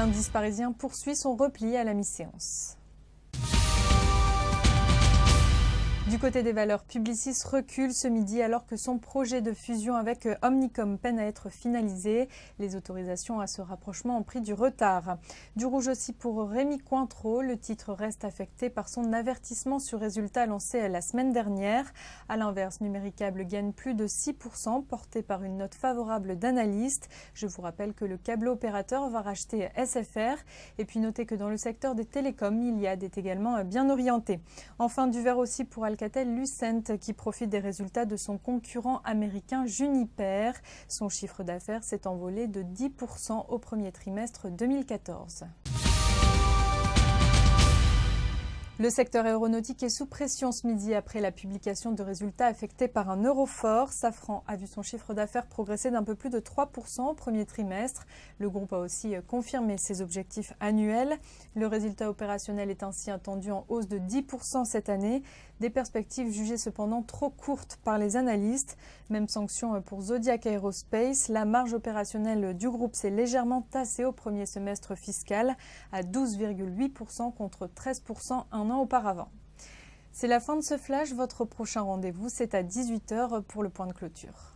L'indice parisien poursuit son repli à la mi-séance. Du côté des valeurs, Publicis recule ce midi alors que son projet de fusion avec Omnicom peine à être finalisé. Les autorisations à ce rapprochement ont pris du retard. Du rouge aussi pour Rémy Cointreau. Le titre reste affecté par son avertissement sur résultat lancé la semaine dernière. A l'inverse, Numéricable gagne plus de 6%, porté par une note favorable d'analystes. Je vous rappelle que le câble opérateur va racheter SFR. Et puis notez que dans le secteur des télécoms, Iliad est également bien orienté. Enfin, du vert aussi pour Alcatel-Lucent qui profite des résultats de son concurrent américain Juniper. Son chiffre d'affaires s'est envolé de 10% au premier trimestre 2014. Le secteur aéronautique est sous pression ce midi après la publication de résultats affectés par un euro fort. Safran a vu son chiffre d'affaires progresser d'un peu plus de 3% au premier trimestre. Le groupe a aussi confirmé ses objectifs annuels. Le résultat opérationnel est ainsi attendu en hausse de 10% cette année. Des perspectives jugées cependant trop courtes par les analystes. Même sanction pour Zodiac Aerospace. La marge opérationnelle du groupe s'est légèrement tassée au premier semestre fiscal à 12,8% contre 13% un an auparavant. C'est la fin de ce flash. Votre prochain rendez-vous, c'est à 18h pour le point de clôture.